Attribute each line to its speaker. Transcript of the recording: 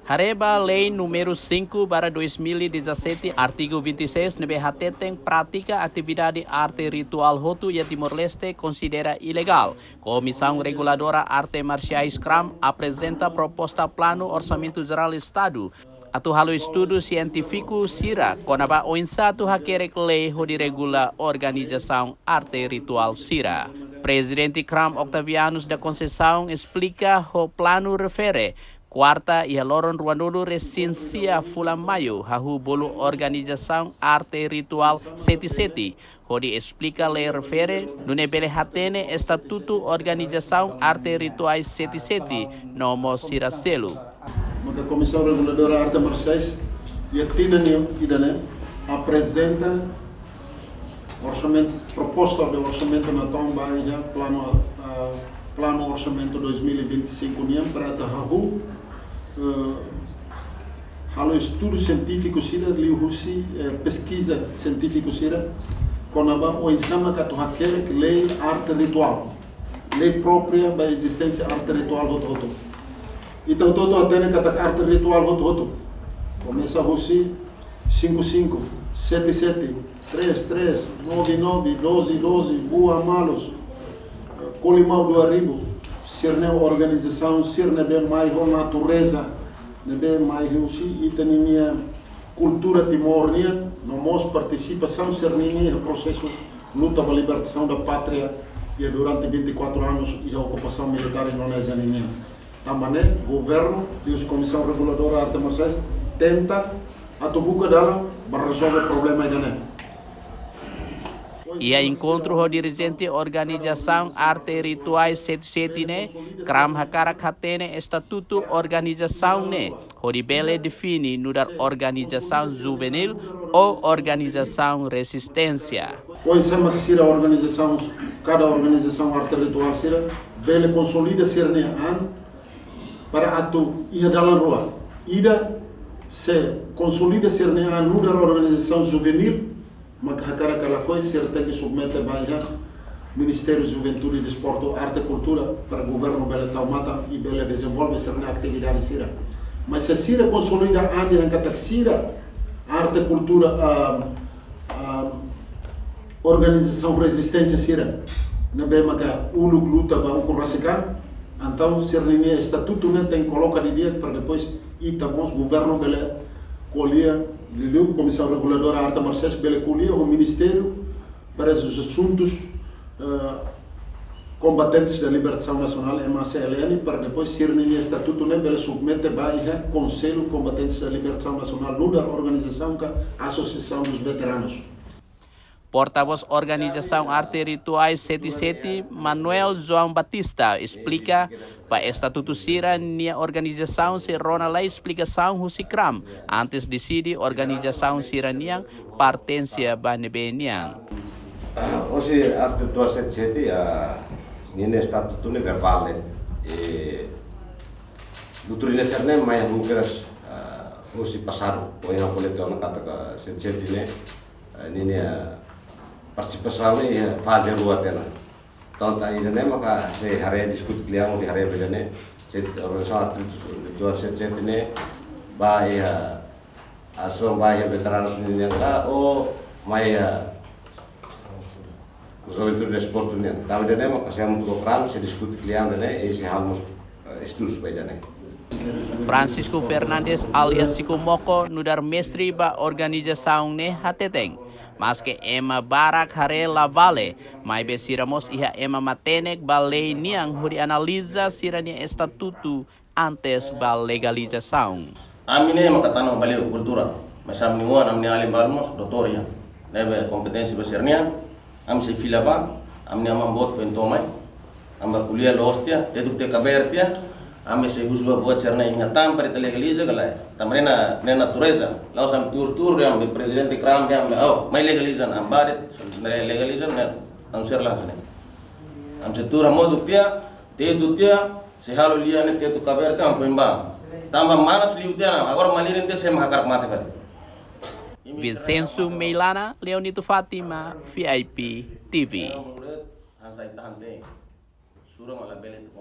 Speaker 1: Hareba Lei número 5/2017, artigo 26, NBHT tem prática atividade arte ritual hotu e Timor-Leste considera ilegal. Comissão Reguladora Arte Marciais CRAM apresenta proposta plano orçamento geral Estado. Atu halo estudo científico Sira, konaba oinsa tu hakerek lei hodi regula organização arte ritual Sira. Presidente CRAM Octavianus da Conceição explica o plano refere quarta e loron ruanulu residencia Fulan Mayo, hahu bolu organização arte ritual seti-seti. Hodi explica lei refere nune bele hatene estatuto organização arte rituais seti-seti, nomo Siracelo.
Speaker 2: Maka Comissão Reguladora Arte Marciais e Tidane apresenta orçamento, proposta de orçamento na tomba plano orçamento 2025 para tahahu halo estudo científico sira liusi pesquisa científico sira konaba o insama katuhaker lei arte ritual lei própria da existência arte ritual hoto então todo atene kata arte ritual hoto começa a rusi 55 77 33 99 12 12 boa malos colimau do arribo sirne organização sirne bem mais a natureza bem mais e tenia cultura timornia nós participação sirne no processo luta pela libertação da pátria e durante 24 anos e a ocupação militar indonésia ninguém também governo e a Comissão Reguladora Arte Marciais tenta atubuca dela para resolver o problema ainda.
Speaker 1: Ia encontro ho dirigente organização arte rituais seti-seti ne, CRAM hakarak hatene estatuto organização ne, ho dibele defini nudar organização juvenil ou organização resistência.
Speaker 2: Hoje sama que sira organização, cada organização arte ritual sira, bele consolida sirne an para atu ia dalam rua, ida se consolida sirne an nudar organização juvenil. Maka hakara kala koi serta que submete baia Ministério Juventude e Desporto, Arte e Cultura para o governo bela taumata e bela desenvolve certa atividade sira. Mas se sira consolida ande ang katak sira arte e cultura organização resistência sira na bem maka uluk luta ba com rasikan então sernia estatuto né tem coloca de dia para depois itabos governo bela colia Liliu, Comissão Reguladora Arte Marciais, Beleculia, o Ministério para os Assuntos Combatentes da Libertação Nacional, MACLN, para depois ser no estatuto, né, bele submete baia Conselho Combatentes da Libertação Nacional, no da organização que a Associação dos Veteranos.
Speaker 1: Porta-voz Organização Arte Rituais seti-seti, Manuel João Batista, explica para Estatuto Sira nia organização se rona lá explicação husi CRAM antes decide organização Sira niang partência banebe niang.
Speaker 3: Osi Arte Ritual seti-seti nini Estatuto ni verbal duturine serne mai mukeras osi pasar o yang boleh tuan kata seti-seti nini participação e fazer o atena. Então tá aí né, maka se hari diskut kliang di hari bedane, se organisação tuan seti ne, bahaya asal bahaya veteran sini yang ka o maya Juventude de Desporto ne. Tapi dene maka saya untuk program se diskut kliang dene e se halmus estudos bedane.
Speaker 1: Francisco Fernandes alias Siku Moko nudar mestre ba organização ne hateteng. Mas que ema barak hare lavale, mai besiramos iha ema matenek balei niang huri analisa siranya estatuto antes ba legalização.
Speaker 4: Amine makatano baleu kultura, masam niwan amne alim barmos dotoria, nebe kompetensi besirnya, am se filaba, amne amam bot fentomai, amba kuliah lostia, dedukte kabertia, ame se husba buat cerna ingatam para legaliza galai. Tamarena natureza, lau sam tur yang presidente CRAM yang oh mai legalizan ambaret legalizan am ser langsung. Am se tur amo duktia, te duktia se halo lia ne te tu kaberta am femba. Tambah malas liutia agora malirin te se mahakar mate fare.
Speaker 1: Vincenzo Meilana, Leonito Fatima, VIP TV.